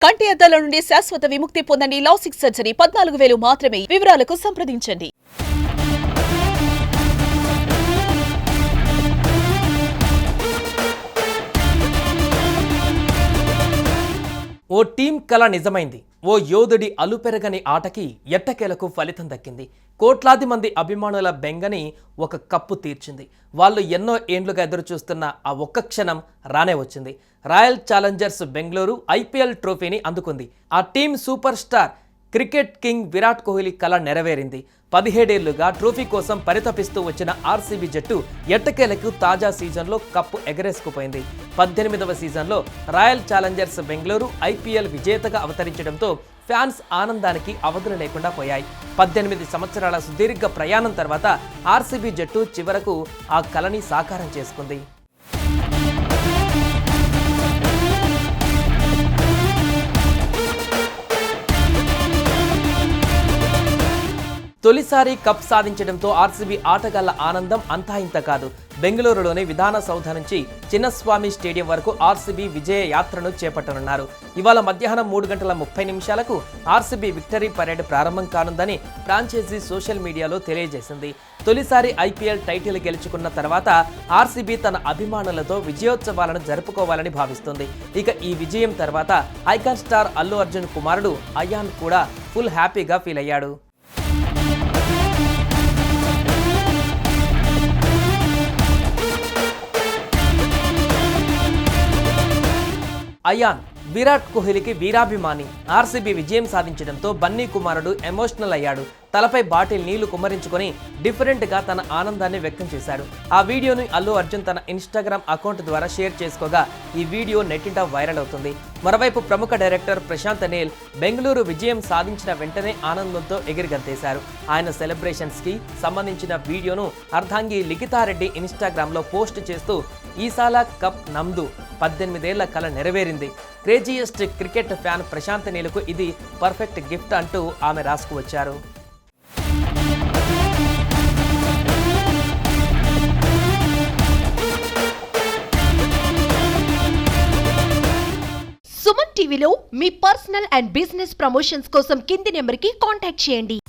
కంటి అద్దాల నుండి శాశ్వత విముక్తి పొందండి. లాసిక్ సర్జరీ 14,000 మాత్రమే. వివరాలకు సంప్రదించండి. ఓ టీం కల నిజమైంది. ఓ యోధుడి అలుపెరగని ఆటకి ఎట్టకేలకు ఫలితం దక్కింది. కోట్లాది మంది అభిమానుల బెంగని ఒక కప్పు తీర్చింది. వాళ్ళు ఎన్నో ఏండ్లుగా ఎదురుచూస్తున్న ఆ ఒక్క క్షణం రానే వచ్చింది. రాయల్ ఛాలెంజర్స్ బెంగళూరు ఐపీఎల్ ట్రోఫీని అందుకుంది. ఆ team super star cricket king Virat Kohli కల నెరవేరింది. 17 ఏళ్లుగా ట్రోఫీ కోసం పరితపిస్తూ వచ్చిన ఆర్సీబీ జట్టు ఎట్టకేలకు తాజా సీజన్లో కప్పు ఎగరేసుకుపోయింది. 18వ సీజన్లో రాయల్ ఛాలెంజర్స్ బెంగళూరు ఐపీఎల్ విజేతగా అవతరించడంతో ఫ్యాన్స్ ఆనందానికి అవధులు లేకుండా పోయాయి. 18 సంవత్సరాల సుదీర్ఘ ప్రయాణం తర్వాత ఆర్సీబీ జట్టు చివరకు ఆ కలని సాకారం చేసుకుంది. తొలిసారి కప్ సాధించడంతో ఆర్సీబీ ఆటగాళ్ల ఆనందం అంతా ఇంత కాదు. బెంగళూరులోని విధాన సౌధ నుంచి చిన్నస్వామి స్టేడియం వరకు ఆర్సీబీ విజయ యాత్రను చేపట్టనున్నారు. ఇవాళ మధ్యాహ్నం 3:30 ఆర్సీబీ విక్టరీ పరేడ్ ప్రారంభం కానుందని ఫ్రాంచైజీ సోషల్ మీడియాలో తెలియజేసింది. తొలిసారి ఐపీఎల్ టైటిల్ గెలుచుకున్న తర్వాత ఆర్సీబీ తన అభిమానులతో విజయోత్సవాలను జరుపుకోవాలని భావిస్తుంది. ఇక ఈ విజయం తర్వాత ఐకాన్ స్టార్ అల్లు అర్జున్ కుమారుడు అయాన్ కూడా ఫుల్ హ్యాపీగా ఫీల్ అయ్యాడు. అయాన్ విరాట్ కోహ్లీకి వీరాభిమాని. ఆర్సీబీ విజయం సాధించడంతో బన్నీ కుమారుడు ఎమోషనల్ అయ్యాడు. తలపై బాటిల్ నీళ్లు కుమ్మరించుకొని డిఫరెంట్గా తన ఆనందాన్ని వ్యక్తం చేశాడు. ఆ వీడియోను అల్లు అర్జున్ తన ఇన్స్టాగ్రామ్ అకౌంట్ ద్వారా షేర్ చేసుకోగా ఈ వీడియో నెట్టింట వైరల్ అవుతుంది. మరోవైపు ప్రముఖ డైరెక్టర్ ప్రశాంత్ నీల్ బెంగళూరు విజయం సాధించిన వెంటనే ఆనందంతో ఎగిరిగంతేశారు. ఆయన సెలబ్రేషన్స్కి సంబంధించిన వీడియోను అర్ధాంగి లిఖితారెడ్డి ఇన్స్టాగ్రామ్లో పోస్ట్ చేస్తూ ఈసాల కప్ నమ్దు 18 ఏళ్ల కల నెరవేరింది. క్రేజియస్ట్ క్రికెట్ ఫ్యాన్ ప్రశాంత్ నీలకు ఇది పర్ఫెక్ట్ గిఫ్ట్ అంటూ ఆమె రాసుకువచ్చారు. సుమన్ టీవీలో మీ పర్సనల్ అండ్ బిజినెస్ ప్రమోషన్స్ కోసం కింది నెంబర్కి కాంటాక్ట్ చేయండి.